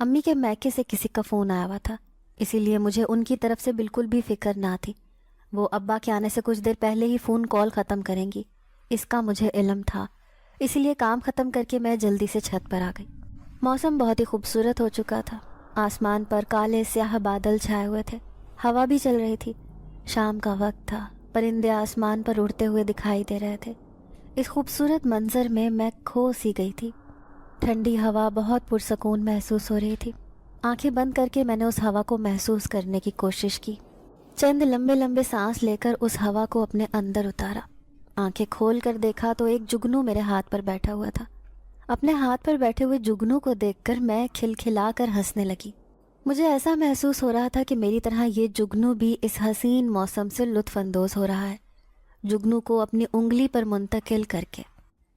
امی کے میکے سے کسی کا فون آیا ہوا تھا، اسی لیے مجھے ان کی طرف سے بالکل بھی فکر نہ تھی۔ وہ ابا کے آنے سے کچھ دیر پہلے ہی فون کال ختم کریں گی، اس کا مجھے علم تھا، اسی لیے کام ختم کر کے میں جلدی سے چھت پر آ گئی۔ موسم بہت ہی خوبصورت ہو چکا تھا، آسمان پر کالے سیاہ بادل چھائے ہوئے تھے، ہوا بھی چل رہی تھی۔ شام کا وقت تھا، پرندے آسمان پر اڑتے ہوئے دکھائی دے رہے تھے۔ اس خوبصورت منظر میں میں کھو سی گئی تھی۔ ٹھنڈی ہوا بہت پرسکون محسوس ہو رہی تھی۔ آنکھیں بند کر کے میں نے اس ہوا کو محسوس کرنے کی کوشش کی۔ چند لمبے لمبے سانس لے کر اس ہوا کو اپنے اندر اتارا۔ آنکھیں کھول کر دیکھا تو ایک جگنو میرے ہاتھ پر بیٹھا ہوا تھا۔ اپنے ہاتھ پر بیٹھے ہوئے جگنو کو دیکھ کر میں کھلکھلا کر ہنسنے لگی۔ مجھے ایسا محسوس ہو رہا تھا کہ میری طرح یہ جگنو بھی اس حسین موسم سے لطف اندوز ہو رہا ہے۔ جگنو کو اپنی انگلی پر منتقل کر کے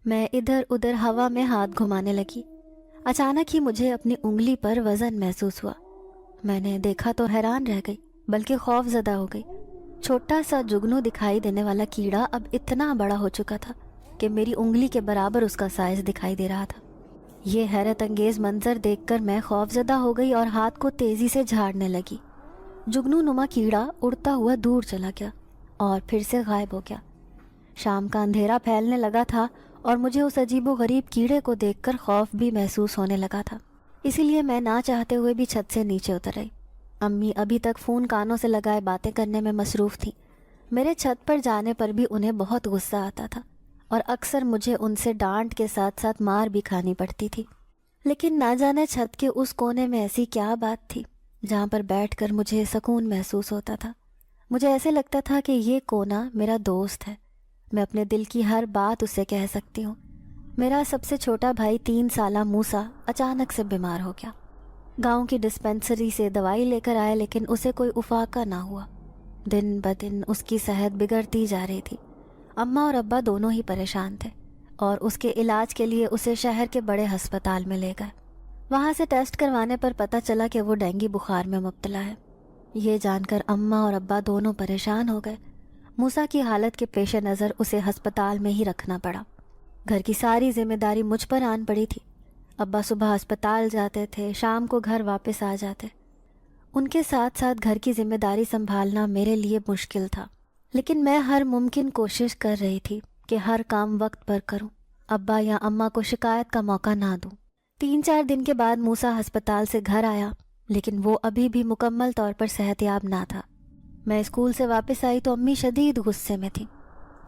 میں ادھر ادھر ہوا میں ہاتھ گھمانے لگی۔ اچانک ہی مجھے اپنی انگلی پر وزن محسوس ہوا۔ میں نے دیکھا تو حیران رہ گئی، بلکہ خوف زدہ ہو گئی۔ چھوٹا سا جگنو دکھائی دینے والا کیڑا اب اتنا بڑا ہو چکا تھا کہ میری انگلی کے برابر اس کا سائز دکھائی دے رہا تھا۔ یہ حیرت انگیز منظر دیکھ کر میں خوف زدہ ہو گئی اور ہاتھ کو تیزی سے جھاڑنے لگی۔ جگنو نما کیڑا اڑتا ہوا دور چلا گیا اور پھر سے غائب ہو گیا۔ شام کا اندھیرا پھیلنے لگا تھا اور مجھے اس عجیب و غریب کیڑے کو دیکھ کر خوف بھی محسوس ہونے لگا تھا، اسی لیے میں نہ چاہتے ہوئے بھی چھت سے نیچے اتر آئی۔ امی ابھی تک فون کانوں سے لگائے باتیں کرنے میں مصروف تھیں۔ میرے چھت پر جانے پر بھی انہیں بہت غصہ آتا تھا اور اکثر مجھے ان سے ڈانٹ کے ساتھ ساتھ مار بھی کھانی پڑتی تھی۔ لیکن نہ جانے چھت کے اس کونے میں ایسی کیا بات تھی جہاں پر بیٹھ کر مجھے سکون محسوس ہوتا تھا۔ مجھے ایسے لگتا تھا کہ یہ کونا میرا دوست ہے، میں اپنے دل کی ہر بات اسے کہہ سکتی ہوں۔ میرا سب سے چھوٹا بھائی 3 سالہ موسیٰ اچانک سے بیمار ہو گیا۔ گاؤں کی ڈسپینسری سے دوائی لے کر آئے، لیکن اسے کوئی افاقہ نہ ہوا۔ دن بدن اس کی صحت بگڑتی جا رہی تھی۔ اماں اور ابا دونوں ہی پریشان تھے اور اس کے علاج کے لیے اسے شہر کے بڑے ہسپتال میں لے گئے۔ وہاں سے ٹیسٹ کروانے پر پتہ چلا کہ وہ ڈینگی بخار میں مبتلا ہے۔ یہ جان کر اماں اور ابا دونوں پریشان ہو گئے۔ موسیٰ کی حالت کے پیش نظر اسے ہسپتال میں ہی رکھنا پڑا۔ گھر کی ساری ذمہ داری مجھ پر آن پڑی تھی۔ ابا صبح ہسپتال جاتے تھے، شام کو گھر واپس آ جاتے۔ ان کے ساتھ ساتھ گھر کی ذمہ داری سنبھالنا میرے لیے مشکل تھا، لیکن میں ہر ممکن کوشش کر رہی تھی کہ ہر کام وقت پر کروں، ابا یا اماں کو شکایت کا موقع نہ دوں۔ 3-4 دن کے بعد موسیٰ ہسپتال سے گھر آیا، لیکن وہ ابھی بھی مکمل طور پر صحت یاب نہ تھا۔ میں اسکول سے واپس آئی تو امی شدید غصے میں تھی۔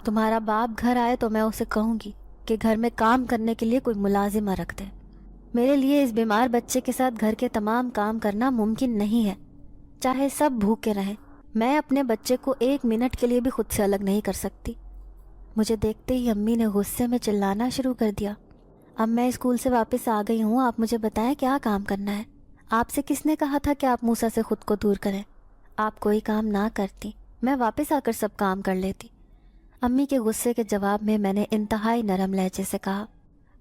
تمہارا باپ گھر آئے تو میں اسے کہوں گی کہ گھر میں کام کرنے کے لیے کوئی ملازمہ رکھ دے۔ میرے لیے اس بیمار بچے کے ساتھ گھر کے تمام کام کرنا ممکن نہیں ہے، چاہے سب بھوکے رہیں۔ میں اپنے بچے کو 1 منٹ کے لیے بھی خود سے الگ نہیں کر سکتی۔ مجھے دیکھتے ہی امی نے غصے میں چلانا شروع کر دیا۔ اب میں اسکول سے واپس آ گئی ہوں، آپ مجھے بتائیں کیا کام کرنا ہے؟ آپ سے کس نے کہا تھا کہ آپ موسیٰ سے خود کو دور کریں؟ آپ کوئی کام نہ کرتی، میں واپس آ کر سب کام کر لیتی۔ امی کے غصے کے جواب میں نے انتہائی نرم لہجے سے کہا،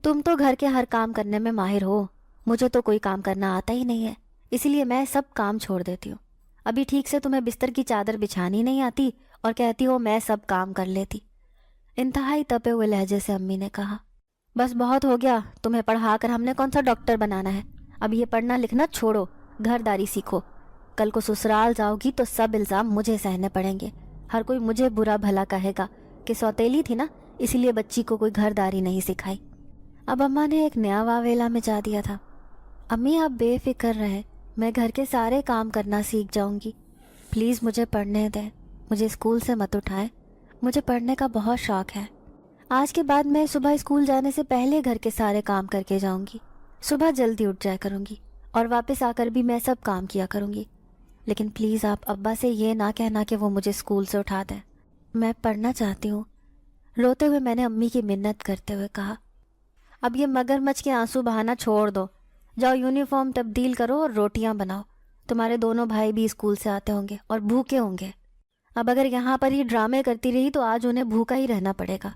تم تو گھر کے ہر کام کرنے میں ماہر ہو، مجھے تو کوئی کام کرنا آتا ہی نہیں ہے، اسی لیے میں سب کام چھوڑ دیتی ہوں۔ ابھی ٹھیک سے تمہیں بستر کی چادر بچھانی نہیں آتی اور کہتی ہو میں سب کام کر لیتی۔ انتہائی تپے ہوئے لہجے سے امی نے کہا، بس بہت ہو گیا، تمہیں پڑھا کر ہم نے کون سا ڈاکٹر بنانا ہے؟ اب یہ پڑھنا لکھنا چھوڑو، گھرداری سیکھو۔ کل کو سسرال جاؤ گی تو سب الزام مجھے سہنے پڑیں گے، ہر کوئی مجھے برا بھلا کہے گا کہ سوتیلی تھی نا، اسی لیے بچی کو کوئی گھرداری نہیں سکھائی۔ اب اماں نے ایک نیا واویلا مچا دیا تھا۔ امی آپ بے فکر رہیں، میں گھر کے سارے کام کرنا سیکھ جاؤں گی، پلیز مجھے پڑھنے دیں، مجھے اسکول سے مت اٹھائیں، مجھے پڑھنے کا بہت شوق ہے۔ آج کے بعد میں صبح اسکول جانے سے پہلے گھر کے سارے کام کر کے جاؤں گی، صبح جلدی اٹھ جایا کروں گی اور واپس آ کر بھی میں سب کام کیا کروں گی، لیکن پلیز آپ ابا سے یہ نہ کہنا کہ وہ مجھے اسکول سے اٹھا دیں، میں پڑھنا چاہتی ہوں۔ روتے ہوئے میں نے امی کی منت کرتے ہوئے کہا، اب یہ مگر مچھ کے آنسو بہانا چھوڑ دو، جاؤ یونیفارم تبدیل کرو اور روٹیاں بناؤ، تمہارے دونوں بھائی بھی اسکول سے آتے ہوں گے اور بھوکے ہوں گے۔ اب اگر یہاں پر ہی ڈرامے کرتی رہی تو آج انہیں بھوکا ہی رہنا پڑے گا۔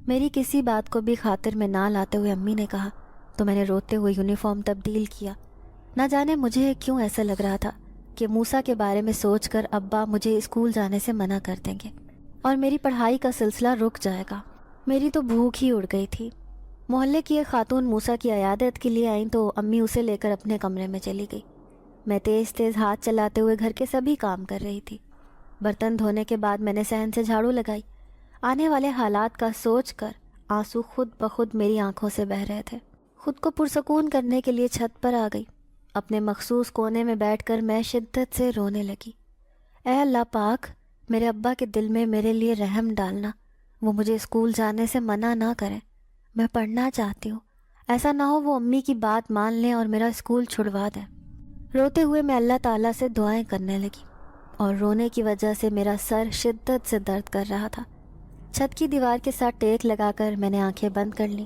میری کسی بات کو بھی خاطر میں نہ لاتے ہوئے امی نے کہا تو میں نے روتے ہوئے یونیفارم تبدیل کیا۔ نہ جانے مجھے کیوں ایسا لگ رہا تھا کہ موسیٰ کے بارے میں سوچ کر ابا مجھے اسکول جانے سے منع کر دیں گے اور میری پڑھائی کا سلسلہ رک جائے گا۔ میری تو بھوک ہی اڑ گئی تھی۔ محلے کی ایک خاتون موسیٰ کی عیادت کے لیے آئیں تو امی اسے لے کر اپنے کمرے میں چلی گئی۔ میں تیز تیز ہاتھ چلاتے ہوئے گھر کے سبھی کام کر رہی تھی۔ برتن دھونے کے بعد میں نے صحن سے جھاڑو لگائی۔ آنے والے حالات کا سوچ کر آنسو خود بخود میری آنکھوں سے بہہ رہے تھے۔ خود کو پرسکون کرنے کے لیے چھت پر آ گئی۔ اپنے مخصوص کونے میں بیٹھ کر میں شدت سے رونے لگی۔ اے اللہ پاک، میرے ابا کے دل میں میرے لیے رحم ڈالنا، وہ مجھے اسکول جانے سے منع نہ کریں، میں پڑھنا چاہتی ہوں، ایسا نہ ہو وہ امی کی بات مان لیں اور میرا اسکول چھڑوا دیں۔ روتے ہوئے میں اللہ تعالیٰ سے دعائیں کرنے لگی اور رونے کی وجہ سے میرا سر شدت سے درد کر رہا تھا۔ چھت کی دیوار کے ساتھ ٹیک لگا کر میں نے آنکھیں بند کر لیں۔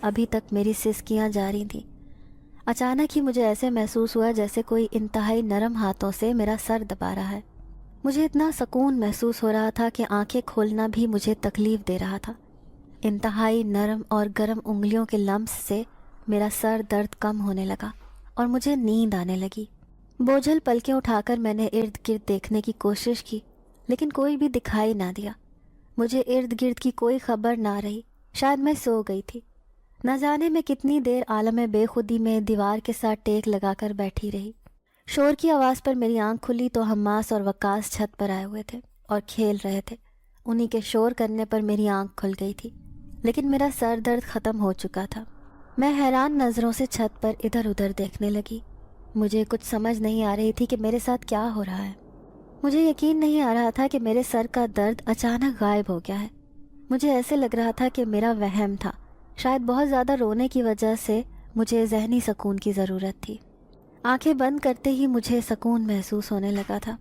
ابھی تک میری سسکیاں جاری تھیں۔ اچانک ہی مجھے ایسے محسوس ہوا جیسے کوئی انتہائی نرم ہاتھوں سے میرا سر دبا رہا ہے۔ مجھے اتنا سکون محسوس ہو رہا تھا کہ آنکھیں کھولنا بھی مجھے تکلیف دے رہا تھا۔ انتہائی نرم اور گرم انگلیوں کے لمس سے میرا سر درد کم ہونے لگا اور مجھے نیند آنے لگی۔ بوجھل پلکیں اٹھا کر میں نے ارد گرد دیکھنے کی کوشش کی، لیکن کوئی بھی دکھائی نہ دیا۔ مجھے ارد گرد کی کوئی خبر نہ رہی، شاید میں سو گئی تھی۔ نہ جانے میں کتنی دیر عالم بے خودی میں دیوار کے ساتھ ٹیک لگا کر بیٹھی رہی۔ شور کی آواز پر میری آنکھ کھلی تو حماس اور وقاص چھت پر آئے ہوئے تھے اور کھیل رہے تھے۔ انہی کے شور کرنے پر میری آنکھ کھل گئی تھی، لیکن میرا سر درد ختم ہو چکا تھا۔ میں حیران نظروں سے چھت پر ادھر ادھر دیکھنے لگی۔ مجھے کچھ سمجھ نہیں آ رہی تھی کہ میرے ساتھ کیا ہو رہا ہے۔ مجھے یقین نہیں آ رہا تھا کہ میرے سر کا درد اچانک غائب ہو گیا ہے۔ مجھے ایسے لگ رہا تھا کہ میرا وہم تھا، شاید بہت زیادہ رونے کی وجہ سے مجھے ذہنی سکون کی ضرورت تھی۔ آنکھیں بند کرتے ہی مجھے سکون محسوس ہونے لگا تھا۔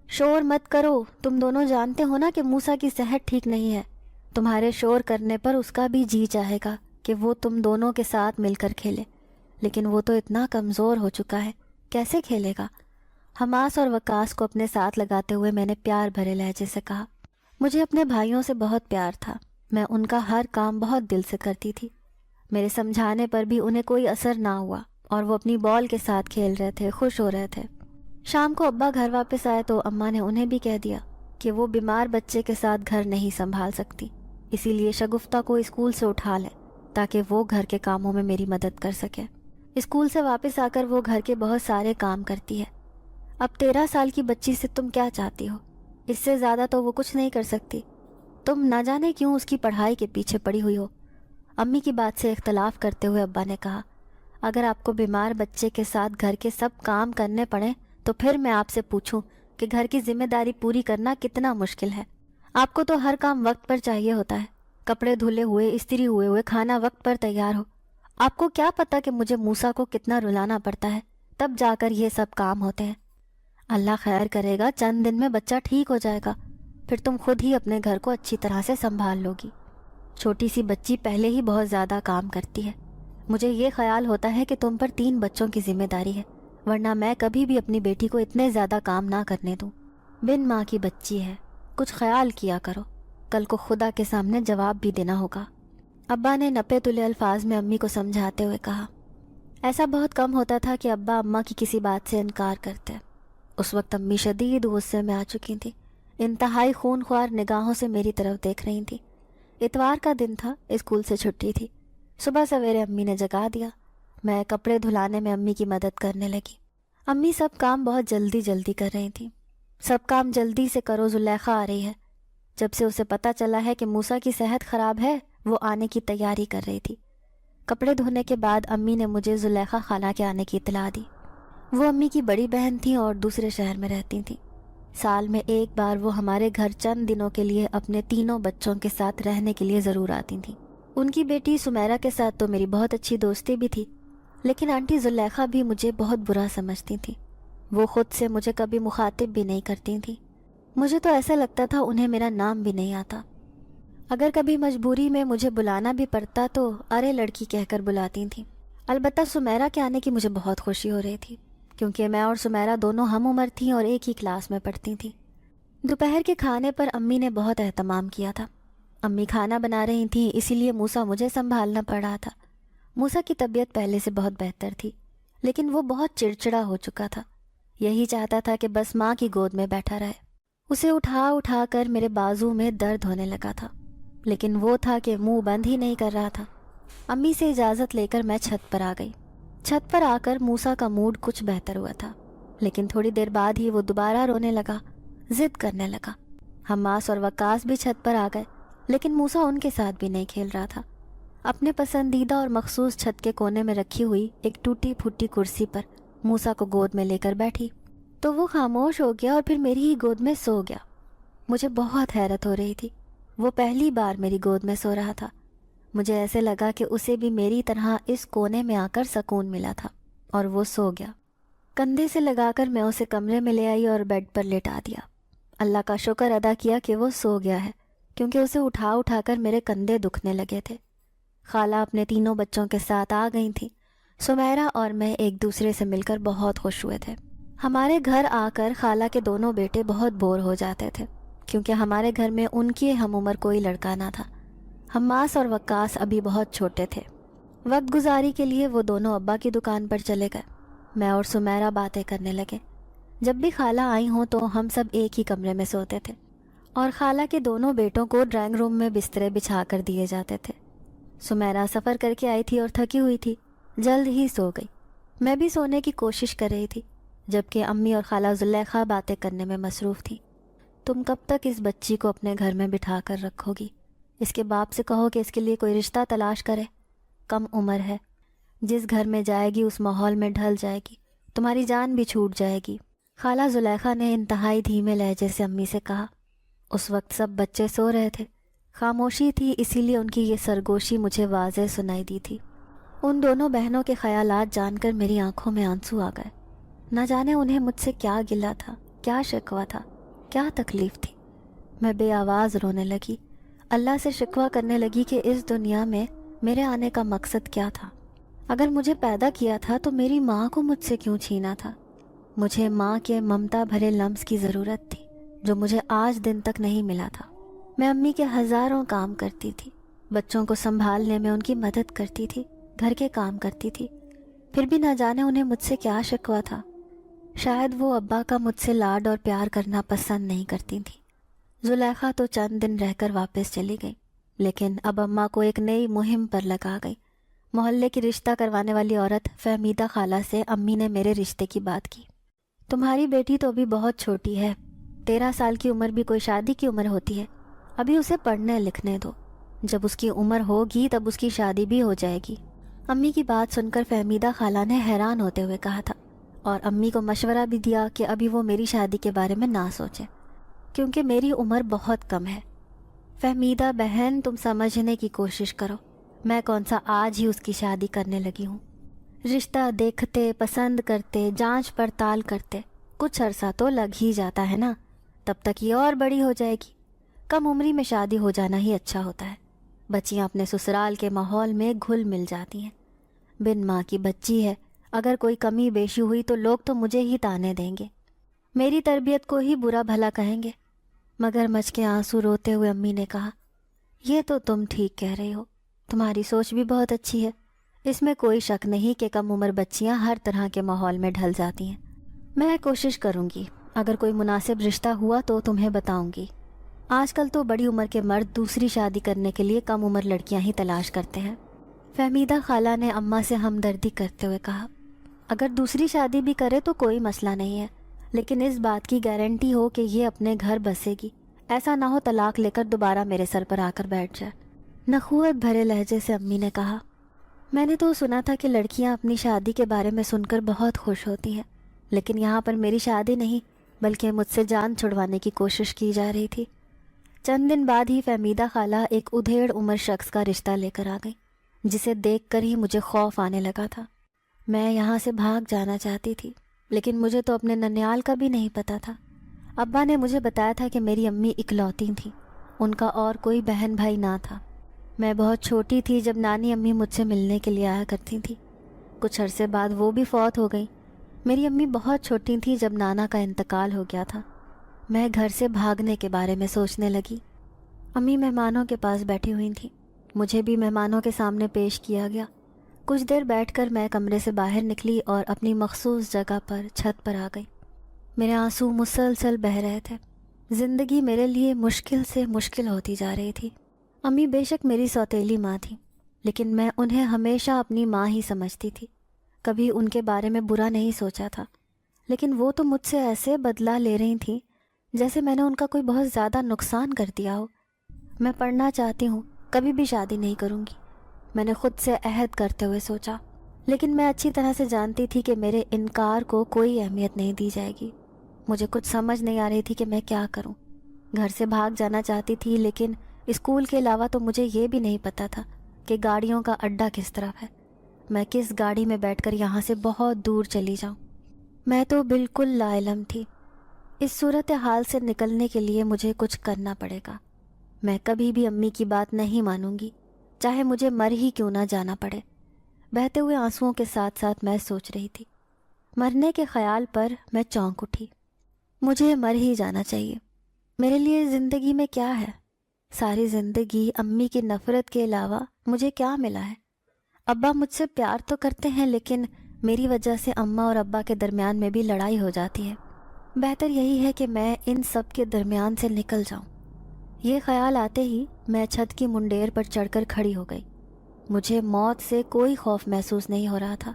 شور مت کرو، تم دونوں جانتے ہو نا کہ موسیٰ کی صحت ٹھیک نہیں ہے۔ تمہارے شور کرنے پر اس کا بھی جی چاہے گا کہ وہ تم دونوں کے ساتھ مل کر کھیلے، لیکن وہ تو اتنا کمزور ہو چکا ہے، کیسے کھیلے گا؟ حماس اور وقاص کو اپنے ساتھ لگاتے ہوئے میں نے پیار بھرے لہجے سے کہا۔ مجھے اپنے بھائیوں سے بہت پیار تھا، میں ان کا ہر کام بہت دل سے کرتی تھی۔ میرے سمجھانے پر بھی انہیں کوئی اثر نہ ہوا اور وہ اپنی بال کے ساتھ کھیل رہے تھے، خوش ہو رہے تھے۔ شام کو ابا گھر واپس آئے تو اماں نے انہیں بھی کہہ دیا کہ وہ بیمار بچے کے ساتھ گھر نہیں سنبھال سکتی، اسی لیے شگفتہ کو اسکول سے اٹھا لیں تاکہ وہ گھر کے کاموں میں میری مدد کر سکے۔ اسکول سے واپس آ کر وہ گھر کے بہت سارے کام کرتی ہے۔ اب 13 سال کی بچی سے تم کیا چاہتی ہو؟ اس سے زیادہ تو وہ کچھ نہیں کر سکتی۔ تم نہ جانے کیوں اس کی پڑھائی کے پیچھے پڑی ہوئی ہو۔ امی کی بات سے اختلاف کرتے ہوئے ابا نے کہا، اگر آپ کو بیمار بچے کے ساتھ گھر کے سب کام کرنے پڑیں تو پھر میں آپ سے پوچھوں کہ گھر کی ذمہ داری پوری کرنا کتنا مشکل ہے۔ آپ کو تو ہر کام وقت پر چاہیے ہوتا ہے، کپڑے دھلے ہوئے، استری ہوئے کھانا وقت پر تیار ہو۔ آپ کو کیا پتا کہ مجھے موسیٰ کو کتنا رلانا پڑتا ہے، تب جا کر یہ سب کام ہوتے ہیں۔ اللہ خیر کرے گا، چند دن میں بچہ ٹھیک ہو جائے گا، پھر تم خود ہی اپنے گھر کو اچھی طرح سے سنبھال لو گی۔ چھوٹی سی بچی پہلے ہی بہت زیادہ کام کرتی ہے، مجھے یہ خیال ہوتا ہے کہ تم پر 3 بچوں کی ذمہ داری ہے، ورنہ میں کبھی بھی اپنی بیٹی کو اتنے زیادہ کام نہ کرنے دوں۔ بن ماں کی بچی ہے، کچھ خیال کیا کرو، کل کو خدا کے سامنے جواب بھی دینا ہوگا۔ ابا نے نپے تلے الفاظ میں امی کو سمجھاتے ہوئے کہا۔ ایسا بہت کم ہوتا تھا کہ ابا اماں کی کسی بات سے انکار کرتے۔ اس وقت امی شدید غصے میں آ چکی تھیں، انتہائی خون خوار نگاہوں سے میری طرف دیکھ رہی تھیں۔ اتوار کا دن تھا، اسکول سے چھٹی تھی۔ صبح سویرے امی نے جگا دیا۔ میں کپڑے دھلانے میں امی کی مدد کرنے لگی۔ امی سب کام بہت جلدی جلدی کر رہی تھیں۔ سب کام جلدی سے کرو، زلیخا آ رہی ہے۔ جب سے اسے پتہ چلا ہے کہ موسیٰ کی صحت خراب ہے، وہ آنے کی تیاری کر رہی تھی۔ کپڑے دھونے کے بعد امی نے مجھے زلیخا خالہ کے آنے کی اطلاع دی۔ وہ امی کی بڑی بہن تھیں اور دوسرے شہر میں رہتی تھیں۔ سال میں ایک بار وہ ہمارے گھر چند دنوں کے لیے اپنے 3 بچوں کے ساتھ رہنے کے لیے ضرور آتی تھیں۔ ان کی بیٹی سمیرہ کے ساتھ تو میری بہت اچھی دوستی بھی تھی، لیکن آنٹی زلیخا بھی مجھے بہت برا سمجھتی تھیں۔ وہ خود سے مجھے کبھی مخاطب بھی نہیں کرتی تھیں۔ مجھے تو ایسا لگتا تھا انہیں میرا نام بھی نہیں آتا۔ اگر کبھی مجبوری میں مجھے بلانا بھی پڑتا تو ارے لڑکی کہہ کر بلاتی تھیں۔ البتہ سمیرہ کے آنے کی مجھے بہت خوشی ہو رہی تھی، کیونکہ میں اور سمیرہ دونوں ہم عمر تھیں اور ایک ہی کلاس میں پڑھتی تھیں۔ دوپہر کے کھانے پر امی نے بہت اہتمام کیا تھا۔ امی کھانا بنا رہی تھیں، اسی لیے موسیٰ مجھے سنبھالنا پڑ رہا تھا۔ موسیٰ کی طبیعت پہلے سے بہت بہتر تھی، لیکن وہ بہت چڑچڑا ہو چکا تھا۔ یہی چاہتا تھا کہ بس ماں کی گود میں بیٹھا رہے۔ اسے اٹھا اٹھا کر میرے بازو میں درد ہونے لگا تھا، لیکن وہ تھا کہ منہ بند ہی نہیں کر رہا تھا۔ امی سے اجازت لے کر میں چھت پر آ گئی۔ چھت پر آ کر موسیٰ کا موڈ کچھ بہتر ہوا تھا، لیکن تھوڑی دیر بعد ہی وہ دوبارہ رونے لگا، ضد کرنے لگا۔ حماس اور وقاص بھی چھت پر آ گئے، لیکن موسیٰ ان کے ساتھ بھی نہیں کھیل رہا تھا۔ اپنے پسندیدہ اور مخصوص چھت کے کونے میں رکھی ہوئی ایک ٹوٹی پھوٹی کرسی پر موسیٰ کو گود میں لے کر بیٹھی تو وہ خاموش ہو گیا اور پھر میری ہی گود میں سو گیا۔ مجھے بہت حیرت ہو رہی تھی، وہ پہلی بار میری گود میں سو رہا تھا۔ مجھے ایسے لگا کہ اسے بھی میری طرح اس کونے میں آ کر سکون ملا تھا، اور وہ سو گیا۔ کندھے سے لگا کر میں اسے کمرے میں لے آئی اور بیڈ پر لٹا دیا۔ اللہ کا شکر ادا کیا کہ وہ سو گیا ہے، کیونکہ اسے اٹھا اٹھا کر میرے کندھے دکھنے لگے تھے۔ خالہ اپنے تینوں بچوں کے ساتھ آ گئی تھیں۔ سمیرہ اور میں ایک دوسرے سے مل کر بہت خوش ہوئے تھے۔ ہمارے گھر آ کر خالہ کے دونوں بیٹے بہت بور ہو جاتے تھے، کیونکہ ہمارے گھر میں ان کی ہم عمر کوئی لڑکا نہ تھا۔ حماس اور وقاص ابھی بہت چھوٹے تھے۔ وقت گزاری کے لیے وہ دونوں ابا کی دکان پر چلے گئے۔ میں اور سمیرہ باتیں کرنے لگے۔ جب بھی خالہ آئی ہوں تو ہم سب ایک ہی کمرے میں سوتے تھے، اور خالہ کے دونوں بیٹوں کو ڈرائنگ روم میں بسترے بچھا کر دیے جاتے تھے۔ سمیرہ سفر کر کے آئی تھی اور تھکی ہوئی تھی، جلد ہی سو گئی۔ میں بھی سونے کی کوشش کر رہی تھی، جبکہ امی اور خالہ زلیخا باتیں کرنے میں مصروف تھی۔ تم کب تک اس بچی کو اپنے گھر میں بٹھا کر رکھو گی؟ اس کے باپ سے کہو کہ اس کے لیے کوئی رشتہ تلاش کرے، کم عمر ہے، جس گھر میں جائے گی اس ماحول میں ڈھل جائے گی، تمہاری جان بھی چھوٹ جائے گی۔ خالہ زلیخا نے انتہائی دھیمے لہجے سے امی سے کہا۔ اس وقت سب بچے سو رہے تھے، خاموشی تھی، اسی لیے ان کی یہ سرگوشی مجھے واضح سنائی دی تھی۔ ان دونوں بہنوں کے خیالات جان کر میری آنکھوں میں آنسو آ گئے۔ نہ جانے انہیں مجھ سے کیا گلہ تھا، کیا شکوہ تھا، کیا تکلیف تھی۔ میں بے آواز رونے لگی، اللہ سے شکوہ کرنے لگی کہ اس دنیا میں میرے آنے کا مقصد کیا تھا۔ اگر مجھے پیدا کیا تھا تو میری ماں کو مجھ سے کیوں چھینا تھا؟ مجھے ماں کے ممتا بھرے لمس کی ضرورت تھی، جو مجھے آج دن تک نہیں ملا تھا۔ میں امی کے ہزاروں کام کرتی تھی، بچوں کو سنبھالنے میں ان کی مدد کرتی تھی، گھر کے کام کرتی تھی، پھر بھی نہ جانے انہیں مجھ سے کیا شکوہ تھا۔ شاید وہ ابا کا مجھ سے لاڈ اور پیار کرنا پسند نہیں کرتی تھی۔ زلیخا تو چند دن رہ کر واپس چلی گئی، لیکن اب اماں کو ایک نئی مہم پر لگا گئی۔ محلے کی رشتہ کروانے والی عورت فہمیدہ خالہ سے امی نے میرے رشتے کی بات کی۔ تمہاری بیٹی تو ابھی بہت چھوٹی ہے، 13 سال کی عمر بھی کوئی شادی کی عمر ہوتی ہے، ابھی اسے پڑھنے لکھنے دو، جب اس کی عمر ہوگی تب اس کی شادی بھی ہو جائے گی۔ امی کی بات سن کر فہمیدہ خالہ نے حیران ہوتے ہوئے کہا تھا، اور امی کو مشورہ بھی دیا کہ ابھی وہ میری شادی کے بارے میں نہ سوچے، کیونکہ میری عمر بہت کم ہے۔ فہمیدہ بہن، تم سمجھنے کی کوشش کرو، میں کون سا آج ہی اس کی شادی کرنے لگی ہوں۔ رشتہ دیکھتے، پسند کرتے، جانچ پڑتال کرتے کچھ عرصہ تو لگ ہی جاتا ہے نا، تب تک یہ اور بڑی ہو جائے گی۔ کم عمری میں شادی ہو جانا ہی اچھا ہوتا ہے، بچیاں اپنے سسرال کے ماحول میں گھل مل جاتی ہیں۔ بن ماں کی بچی ہے، اگر کوئی کمی بیشی ہوئی تو لوگ تو مجھے ہی تانے دیں گے، میری تربیت کو ہی برا بھلا کہیں گے۔ مگر مچ کے آنسو روتے ہوئے امی نے کہا، یہ تو تم ٹھیک کہہ رہی ہو، تمہاری سوچ بھی بہت اچھی ہے، اس میں کوئی شک نہیں کہ کم عمر بچیاں ہر طرح کے ماحول میں ڈھل جاتی ہیں۔ میں کوشش کروں گی، اگر کوئی مناسب رشتہ ہوا تو تمہیں بتاؤں گی۔ آج کل تو بڑی عمر کے مرد دوسری شادی کرنے کے لیے کم عمر لڑکیاں ہی تلاش کرتے ہیں۔ فہمیدہ خالہ نے اماں سے ہمدردی کرتے ہوئے کہا، اگر دوسری شادی بھی کرے تو کوئی مسئلہ نہیں ہے، لیکن اس بات کی گارنٹی ہو کہ یہ اپنے گھر بسے گی، ایسا نہ ہو طلاق لے کر دوبارہ میرے سر پر آ کر بیٹھ جائے۔ نخوت بھرے لہجے سے امی نے کہا، میں نے تو سنا تھا کہ لڑکیاں اپنی شادی کے بارے میں سن کر بہت خوش ہوتی ہیں، لیکن یہاں پر میری شادی نہیں بلکہ مجھ سے جان چھڑوانے کی کوشش کی جا رہی تھی۔ چند دن بعد ہی فہمیدہ خالہ ایک ادھیڑ عمر شخص کا رشتہ لے کر آ گئی، جسے دیکھ کر ہی مجھے خوف آنے لگا تھا۔ میں یہاں سے بھاگ جانا چاہتی تھی، لیکن مجھے تو اپنے ننیال کا بھی نہیں پتہ تھا۔ ابا نے مجھے بتایا تھا کہ میری امی اکلوتی تھیں، ان کا اور کوئی بہن بھائی نہ تھا۔ میں بہت چھوٹی تھی جب نانی امی مجھ سے ملنے کے لیے آیا کرتی تھیں، کچھ عرصے بعد وہ بھی فوت ہو گئیں۔ میری امی بہت چھوٹی تھیں جب نانا کا انتقال ہو گیا تھا۔ میں گھر سے بھاگنے کے بارے میں سوچنے لگی۔ امی مہمانوں کے پاس بیٹھی ہوئی تھیں، مجھے بھی مہمانوں کے سامنے پیش کیا گیا۔ کچھ دیر بیٹھ کر میں کمرے سے باہر نکلی اور اپنی مخصوص جگہ پر چھت پر آ گئی۔ میرے آنسو مسلسل بہہ رہے تھے، زندگی میرے لیے مشکل سے مشکل ہوتی جا رہی تھی۔ امی بے شک میری سوتیلی ماں تھی، لیکن میں انہیں ہمیشہ اپنی ماں ہی سمجھتی تھی، کبھی ان کے بارے میں برا نہیں سوچا تھا، لیکن وہ تو مجھ سے ایسے بدلہ لے رہی تھیں جیسے میں نے ان کا کوئی بہت زیادہ نقصان کر دیا ہو۔ میں پڑھنا چاہتی ہوں، کبھی بھی شادی نہیں کروں گی، میں نے خود سے عہد کرتے ہوئے سوچا، لیکن میں اچھی طرح سے جانتی تھی کہ میرے انکار کو کوئی اہمیت نہیں دی جائے گی۔ مجھے کچھ سمجھ نہیں آ رہی تھی کہ میں کیا کروں۔ گھر سے بھاگ جانا چاہتی تھی، لیکن اسکول کے علاوہ تو مجھے یہ بھی نہیں پتہ تھا کہ گاڑیوں کا اڈہ کس طرف ہے، میں کس گاڑی میں بیٹھ کر یہاں سے بہت دور چلی جاؤں۔ میں تو بالکل لا علم تھی۔ اس صورتحال سے نکلنے کے لیے مجھے کچھ کرنا پڑے گا۔ میں کبھی بھی امی کی بات نہیں مانوں گی، چاہے مجھے مر ہی کیوں نہ جانا پڑے۔ بہتے ہوئے آنسوؤں کے ساتھ ساتھ میں سوچ رہی تھی۔ مرنے کے خیال پر میں چونک اٹھی۔ مجھے مر ہی جانا چاہیے۔ میرے لیے زندگی میں کیا ہے؟ ساری زندگی امی کی نفرت کے علاوہ مجھے کیا ملا ہے؟ ابا مجھ سے پیار تو کرتے ہیں، لیکن میری وجہ سے اماں اور ابا کے درمیان میں بھی لڑائی ہو جاتی ہے۔ بہتر یہی ہے کہ میں ان سب کے درمیان سے نکل جاؤں۔ یہ خیال آتے ہی میں چھت کی منڈیر پر چڑھ کر کھڑی ہو گئی۔ مجھے موت سے کوئی خوف محسوس نہیں ہو رہا تھا،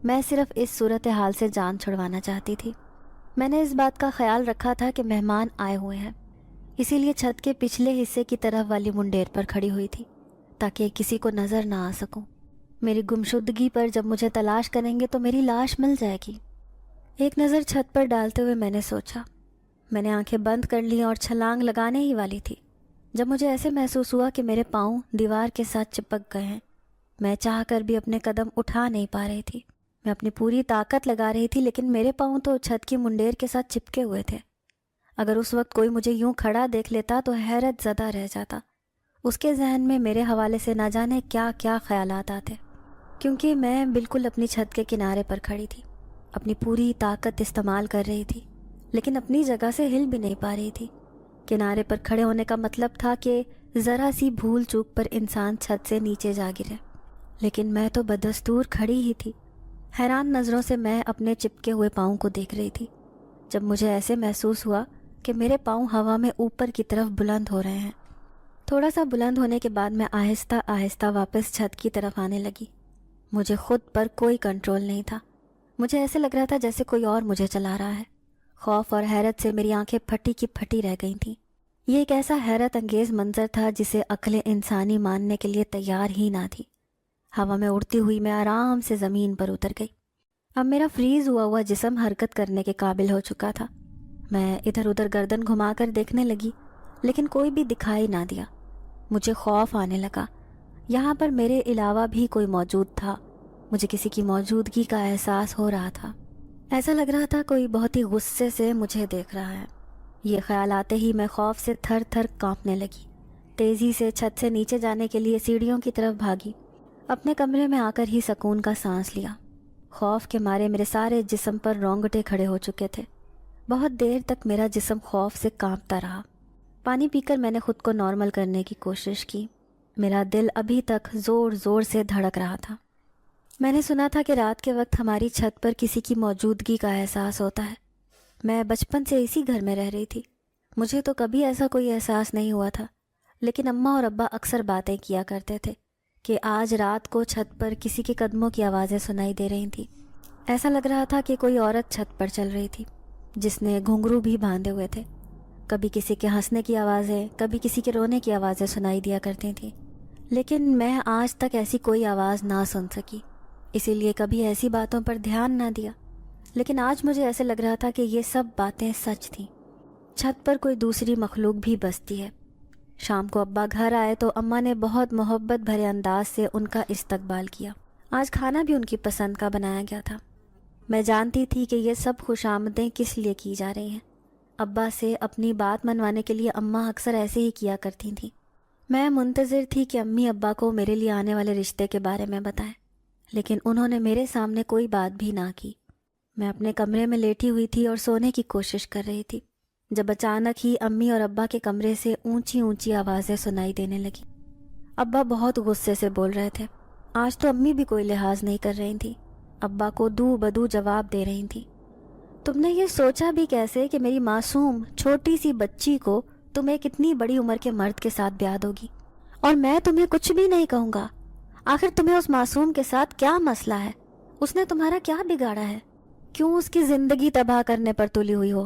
میں صرف اس صورتحال سے جان چھڑوانا چاہتی تھی۔ میں نے اس بات کا خیال رکھا تھا کہ مہمان آئے ہوئے ہیں، اسی لیے چھت کے پچھلے حصے کی طرف والی منڈیر پر کھڑی ہوئی تھی تاکہ کسی کو نظر نہ آ سکوں۔ میری گمشدگی پر جب مجھے تلاش کریں گے تو میری لاش مل جائے گی۔ ایک نظر چھت پر ڈالتے ہوئے میں نے سوچا۔ میں نے آنکھیں بند کر لیں اور چھلانگ لگانے ہی والی تھی جب مجھے ایسے محسوس ہوا کہ میرے پاؤں دیوار کے ساتھ چپک گئے ہیں۔ میں چاہ کر بھی اپنے قدم اٹھا نہیں پا رہی تھی۔ میں اپنی پوری طاقت لگا رہی تھی، لیکن میرے پاؤں تو چھت کی منڈیر کے ساتھ چپکے ہوئے تھے۔ اگر اس وقت کوئی مجھے یوں کھڑا دیکھ لیتا تو حیرت زدہ رہ جاتا۔ اس کے ذہن میں میرے حوالے سے نہ جانے کیا کیا خیالات آتے، کیونکہ میں بالکل اپنی چھت کے کنارے پر کھڑی تھی، اپنی پوری طاقت استعمال کر رہی تھی، لیکن اپنی جگہ سے ہل بھی نہیں پا رہی تھی۔ کنارے پر کھڑے ہونے کا مطلب تھا کہ ذرا سی بھول چوک پر انسان چھت سے نیچے جا گرے، لیکن میں تو بدستور کھڑی ہی تھی۔ حیران نظروں سے میں اپنے چپکے ہوئے پاؤں کو دیکھ رہی تھی، جب مجھے ایسے محسوس ہوا کہ میرے پاؤں ہوا میں اوپر کی طرف بلند ہو رہے ہیں۔ تھوڑا سا بلند ہونے کے بعد میں آہستہ آہستہ واپس چھت کی طرف آنے لگی۔ مجھے خود پر کوئی کنٹرول نہیں تھا، مجھے ایسے لگ رہا تھا جیسے کوئی اور مجھے چلا رہا ہے۔ خوف اور حیرت سے میری آنکھیں پھٹی کی پھٹی رہ گئی تھیں۔ یہ ایک ایسا حیرت انگیز منظر تھا جسے عقل انسانی ماننے کے لیے تیار ہی نہ تھی۔ ہوا میں اڑتی ہوئی میں آرام سے زمین پر اتر گئی۔ اب میرا فریز ہوا جسم حرکت کرنے کے قابل ہو چکا تھا۔ میں ادھر ادھر گردن گھما کر دیکھنے لگی، لیکن کوئی بھی دکھائی نہ دیا۔ مجھے خوف آنے لگا، یہاں پر میرے علاوہ بھی کوئی موجود تھا۔ مجھے کسی کی موجودگی کا احساس ہو رہا تھا، ایسا لگ رہا تھا کوئی بہت ہی غصے سے مجھے دیکھ رہا ہے۔ یہ خیال آتے ہی میں خوف سے تھر تھر کانپنے لگی۔ تیزی سے چھت سے نیچے جانے کے لیے سیڑھیوں کی طرف بھاگی۔ اپنے کمرے میں آ کر ہی سکون کا سانس لیا۔ خوف کے مارے میرے سارے جسم پر رونگٹے کھڑے ہو چکے تھے۔ بہت دیر تک میرا جسم خوف سے کانپتا رہا۔ پانی پی کر میں نے خود کو نارمل کرنے کی کوشش کی۔ میرا دل ابھی تک زور زور سے دھڑک رہا تھا۔ میں نے سنا تھا کہ رات کے وقت ہماری چھت پر کسی کی موجودگی کا احساس ہوتا ہے۔ میں بچپن سے اسی گھر میں رہ رہی تھی، مجھے تو کبھی ایسا کوئی احساس نہیں ہوا تھا، لیکن اماں اور ابا اکثر باتیں کیا کرتے تھے کہ آج رات کو چھت پر کسی کے قدموں کی آوازیں سنائی دے رہی تھیں۔ ایسا لگ رہا تھا کہ کوئی عورت چھت پر چل رہی تھی جس نے گھنگرو بھی باندھے ہوئے تھے۔ کبھی کسی کے ہنسنے کی آوازیں، کبھی کسی کے رونے کی آوازیں سنائی دیا کرتی تھیں، لیکن میں آج تک ایسی کوئی آواز نہ سن سکی، اسی لیے کبھی ایسی باتوں پر دھیان نہ دیا۔ لیکن آج مجھے ایسے لگ رہا تھا کہ یہ سب باتیں سچ تھیں۔ چھت پر کوئی دوسری مخلوق بھی بستی ہے۔ شام کو ابا گھر آئے تو اماں نے بہت محبت بھرے انداز سے ان کا استقبال کیا۔ آج کھانا بھی ان کی پسند کا بنایا گیا تھا۔ میں جانتی تھی کہ یہ سب خوشامدیں کس لیے کی جا رہی ہیں۔ ابا سے اپنی بات منوانے کے لیے اماں اکثر ایسے ہی کیا کرتی تھیں۔ میں منتظر تھی کہ امی ابا کو میرے لیے آنے والے رشتے کے بارے میں بتائیں، لیکن انہوں نے میرے سامنے کوئی بات بھی نہ کی۔ میں اپنے کمرے میں لیٹی ہوئی تھی اور سونے کی کوشش کر رہی تھی جب اچانک ہی امی اور ابا کے کمرے سے اونچی اونچی آوازیں سنائی دینے لگی۔ ابا بہت غصے سے بول رہے تھے۔ آج تو امی بھی کوئی لحاظ نہیں کر رہی تھیں، ابا کو دو بدو جواب دے رہی تھیں۔ تم نے یہ سوچا بھی کیسے کہ میری معصوم چھوٹی سی بچی کو تم ایک اتنی بڑی عمر کے مرد کے ساتھ بیاہ دو گی؟ اور میں تمہیں کچھ بھی نہیں کہوں گا، آخر تمہیں اس معصوم کے ساتھ کیا مسئلہ ہے؟ اس نے تمہارا کیا بگاڑا ہے؟ کیوں اس کی زندگی تباہ کرنے پر تلی ہوئی ہو؟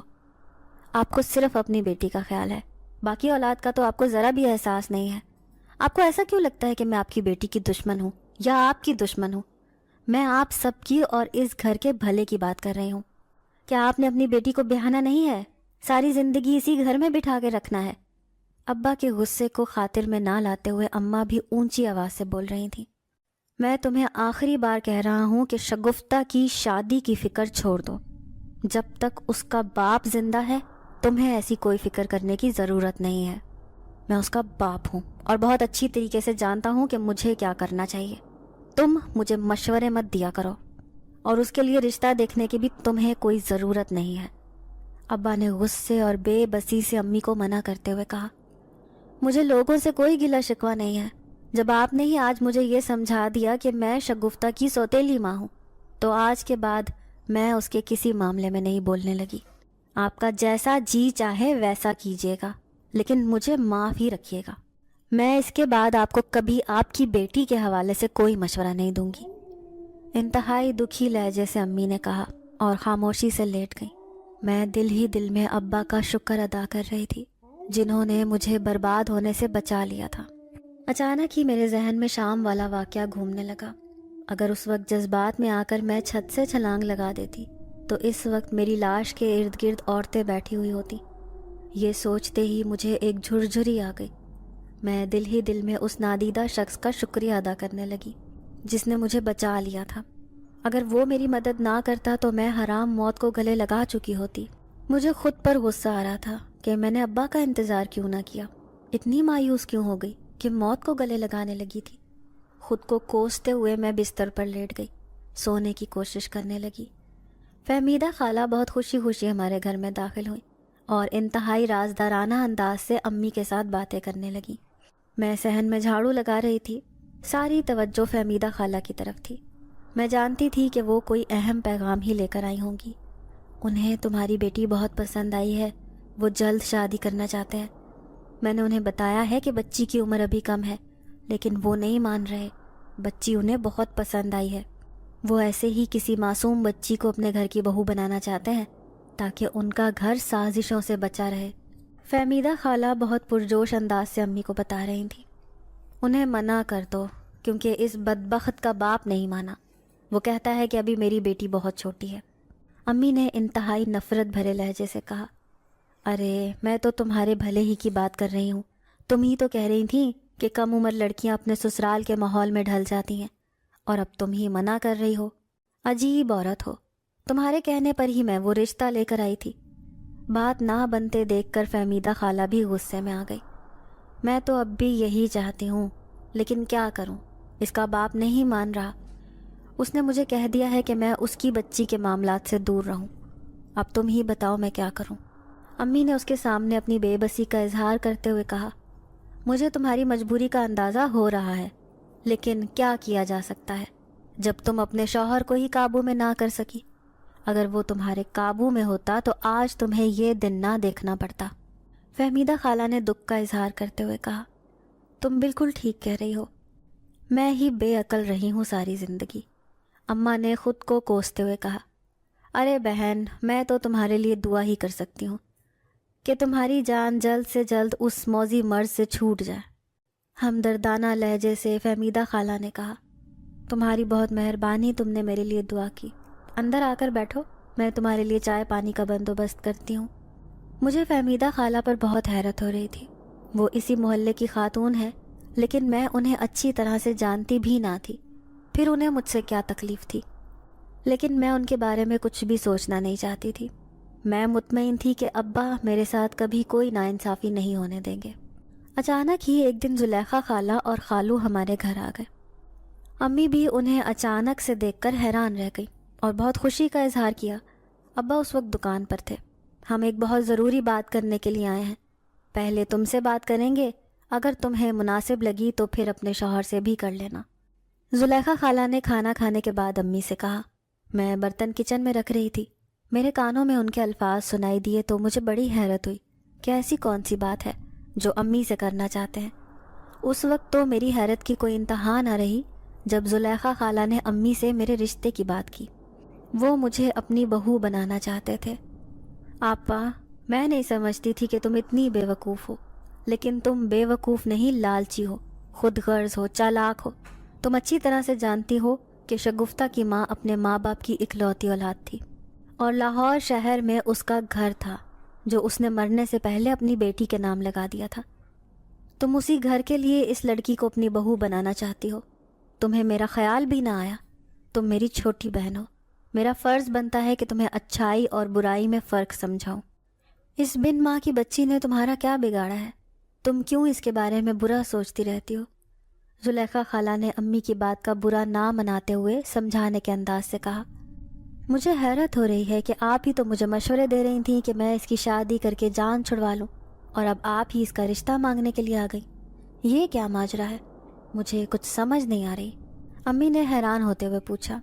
آپ کو صرف اپنی بیٹی کا خیال ہے، باقی اولاد کا تو آپ کو ذرا بھی احساس نہیں ہے۔ آپ کو ایسا کیوں لگتا ہے کہ میں آپ کی بیٹی کی دشمن ہوں یا آپ کی دشمن ہوں؟ میں آپ سب کی اور اس گھر کے بھلے کی بات کر رہی ہوں۔ کیا آپ نے اپنی بیٹی کو بیاہنا نہیں ہے؟ ساری زندگی اسی گھر میں بٹھا کے رکھنا ہے؟ ابا کے غصے کو خاطر میں نہ لاتے ہوئے اماں بھی اونچی آواز سے بول رہی تھیں۔ میں تمہیں آخری بار کہہ رہا ہوں کہ شگفتہ کی شادی کی فکر چھوڑ دو۔ جب تک اس کا باپ زندہ ہے تمہیں ایسی کوئی فکر کرنے کی ضرورت نہیں ہے۔ میں اس کا باپ ہوں اور بہت اچھی طریقے سے جانتا ہوں کہ مجھے کیا کرنا چاہیے۔ تم مجھے مشورے مت دیا کرو، اور اس کے لیے رشتہ دیکھنے کی بھی تمہیں کوئی ضرورت نہیں ہے۔ ابا نے غصے اور بے بسی سے امی کو منع کرتے ہوئے کہا، مجھے لوگوں سے کوئی گلہ شکوہ نہیں ہے۔ جب آپ نے ہی آج مجھے یہ سمجھا دیا کہ میں شگفتہ کی سوتیلی ماں ہوں، تو آج کے بعد میں اس کے کسی معاملے میں نہیں بولنے لگی۔ آپ کا جیسا جی چاہے ویسا کیجیے گا، لیکن مجھے معاف ہی رکھیے گا۔ میں اس کے بعد آپ کو کبھی آپ کی بیٹی کے حوالے سے کوئی مشورہ نہیں دوں گی۔ انتہائی دکھی لہجے سے امی نے کہا اور خاموشی سے لیٹ گئی۔ میں دل ہی دل میں ابا کا شکر ادا کر رہی تھی، جنہوں نے مجھے برباد ہونے سے بچا لیا تھا۔ اچانک ہی میرے ذہن میں شام والا واقعہ گھومنے لگا۔ اگر اس وقت جذبات میں آ کر میں چھت سے چھلانگ لگا دیتی تو اس وقت میری لاش کے ارد گرد عورتیں بیٹھی ہوئی ہوتی۔ یہ سوچتے ہی مجھے ایک جھرجھری آ گئی۔ میں دل ہی دل میں اس نادیدہ شخص کا شکریہ ادا کرنے لگی جس نے مجھے بچا لیا تھا۔ اگر وہ میری مدد نہ کرتا تو میں حرام موت کو گلے لگا چکی ہوتی۔ مجھے خود پر غصہ آ رہا تھا کہ میں نے ابا کا انتظار کیوں نہ کیا، اتنی مایوس کیوں ہو گئی کہ موت کو گلے لگانے لگی تھی۔ خود کو کوستے ہوئے میں بستر پر لیٹ گئی، سونے کی کوشش کرنے لگی۔ فہمیدہ خالہ بہت خوشی خوشی ہمارے گھر میں داخل ہوئی اور انتہائی رازدارانہ انداز سے امی کے ساتھ باتیں کرنے لگی۔ میں صحن میں جھاڑو لگا رہی تھی، ساری توجہ فہمیدہ خالہ کی طرف تھی۔ میں جانتی تھی کہ وہ کوئی اہم پیغام ہی لے کر آئی ہوں گی۔ انہیں تمہاری بیٹی بہت پسند آئی ہے، وہ جلد شادی کرنا چاہتے ہیں۔ میں نے انہیں بتایا ہے کہ بچی کی عمر ابھی کم ہے، لیکن وہ نہیں مان رہے۔ بچی انہیں بہت پسند آئی ہے، وہ ایسے ہی کسی معصوم بچی کو اپنے گھر کی بہو بنانا چاہتے ہیں تاکہ ان کا گھر سازشوں سے بچا رہے۔ فہمیدہ خالہ بہت پرجوش انداز سے امی کو بتا رہی تھی، انہیں منع کر دو کیونکہ اس بدبخت کا باپ نہیں مانا۔ وہ کہتا ہے کہ ابھی میری بیٹی بہت چھوٹی ہے۔ امی نے انتہائی نفرت بھرے لہجے سے کہا، ارے میں تو تمہارے بھلے ہی کی بات کر رہی ہوں۔ تم ہی تو کہہ رہی تھیں کہ کم عمر لڑکیاں اپنے سسرال کے ماحول میں ڈھل جاتی ہیں، اور اب تم ہی منع کر رہی ہو۔ عجیب عورت ہو، تمہارے کہنے پر ہی میں وہ رشتہ لے کر آئی تھی۔ بات نہ بنتے دیکھ کر فہمیدہ خالہ بھی غصے میں آ گئی۔ میں تو اب بھی یہی چاہتی ہوں، لیکن کیا کروں، اس کا باپ نہیں مان رہا۔ اس نے مجھے کہہ دیا ہے کہ میں اس کی بچی کے معاملات سے دور رہوں۔ اب تم ہی بتاؤ میں کیا کروں۔ امی نے اس کے سامنے اپنی بے بسی کا اظہار کرتے ہوئے کہا، مجھے تمہاری مجبوری کا اندازہ ہو رہا ہے، لیکن کیا کیا جا سکتا ہے جب تم اپنے شوہر کو ہی قابو میں نہ کر سکی؟ اگر وہ تمہارے قابو میں ہوتا تو آج تمہیں یہ دن نہ دیکھنا پڑتا۔ فہمیدہ خالہ نے دکھ کا اظہار کرتے ہوئے کہا، تم بالکل ٹھیک کہہ رہی ہو، میں ہی بے عقل رہی ہوں ساری زندگی۔ اماں نے خود کو کوستے ہوئے کہا، ارے بہن، میں تو تمہارے لیے دعا ہی کر سکتی ہوں کہ تمہاری جان جلد سے جلد اس موذی مرض سے چھوٹ جائے۔ ہمدردانہ لہجے سے فہمیدہ خالہ نے کہا، تمہاری بہت مہربانی، تم نے میرے لیے دعا کی۔ اندر آ کر بیٹھو، میں تمہارے لیے چائے پانی کا بندوبست کرتی ہوں۔ مجھے فہمیدہ خالہ پر بہت حیرت ہو رہی تھی۔ وہ اسی محلے کی خاتون ہے، لیکن میں انہیں اچھی طرح سے جانتی بھی نہ تھی، پھر انہیں مجھ سے کیا تکلیف تھی؟ لیکن میں ان کے بارے میں کچھ بھی سوچنا نہیں چاہتی تھی۔ میں مطمئن تھی کہ ابا میرے ساتھ کبھی کوئی ناانصافی نہیں ہونے دیں گے۔ اچانک ہی ایک دن زلیخا خالہ اور خالو ہمارے گھر آ گئے۔ امی بھی انہیں اچانک سے دیکھ کر حیران رہ گئی اور بہت خوشی کا اظہار کیا۔ ابا اس وقت دکان پر تھے۔ ہم ایک بہت ضروری بات کرنے کے لیے آئے ہیں، پہلے تم سے بات کریں گے، اگر تمہیں مناسب لگی تو پھر اپنے شوہر سے بھی کر لینا۔ زلیخا خالہ نے کھانا کھانے کے بعد امی سے کہا، میں برتن کچن میں رکھ رہی تھی، میرے کانوں میں ان کے الفاظ سنائی دیے تو مجھے بڑی حیرت ہوئی کہ ایسی کون سی بات ہے جو امی سے کرنا چاہتے ہیں۔ اس وقت تو میری حیرت کی کوئی انتہا نہ رہی جب زلیخا خالہ نے امی سے میرے رشتے کی بات کی۔ وہ مجھے اپنی بہو بنانا چاہتے تھے۔ آپا، میں نہیں سمجھتی تھی کہ تم اتنی بے وقوف ہو، لیکن تم بے وقوف نہیں، لالچی ہو، خود غرض ہو، چالاک ہو۔ تم اچھی طرح سے جانتی ہو کہ شگفتہ کی ماں اپنے ماں باپ کی اکلوتی اولاد تھی، اور لاہور شہر میں اس کا گھر تھا جو اس نے مرنے سے پہلے اپنی بیٹی کے نام لگا دیا تھا۔ تم اسی گھر کے لیے اس لڑکی کو اپنی بہو بنانا چاہتی ہو۔ تمہیں میرا خیال بھی نہ آیا۔ تم میری چھوٹی بہن ہو، میرا فرض بنتا ہے کہ تمہیں اچھائی اور برائی میں فرق سمجھاؤں۔ اس بن ماں کی بچی نے تمہارا کیا بگاڑا ہے؟ تم کیوں اس کے بارے میں برا سوچتی رہتی ہو؟ زلیخا خالہ نے امی کی بات کا برا نہ مناتے ہوئے سمجھانے کے انداز سے کہا، مجھے حیرت ہو رہی ہے کہ آپ ہی تو مجھے مشورے دے رہی تھیں کہ میں اس کی شادی کر کے جان چھڑوا لوں، اور اب آپ ہی اس کا رشتہ مانگنے کے لیے آ گئی۔ یہ کیا ماجرا ہے؟ مجھے کچھ سمجھ نہیں آ رہی۔ امی نے حیران ہوتے ہوئے پوچھا،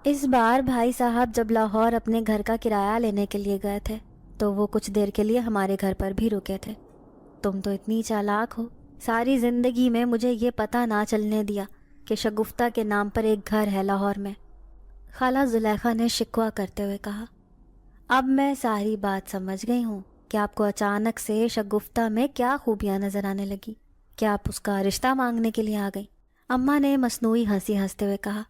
اس بار بھائی صاحب جب لاہور اپنے گھر کا کرایہ لینے کے لیے گئے تھے تو وہ کچھ دیر کے لیے ہمارے گھر پر بھی رکے تھے۔ تم تو اتنی چالاک ہو، ساری زندگی میں مجھے یہ پتہ نہ چلنے دیا کہ شگفتہ کے نام پر ایک گھر ہے لاہور میں۔ خالہ زلیخا نے شکوہ کرتے ہوئے کہا، اب میں ساری بات سمجھ گئی ہوں کہ آپ کو اچانک سے شگفتہ میں کیا خوبیاں نظر آنے لگی کہ آپ اس کا رشتہ مانگنے کے لیے آ گئی۔ اماں نے مصنوعی ہنسی ہنستے ہوئے کہا،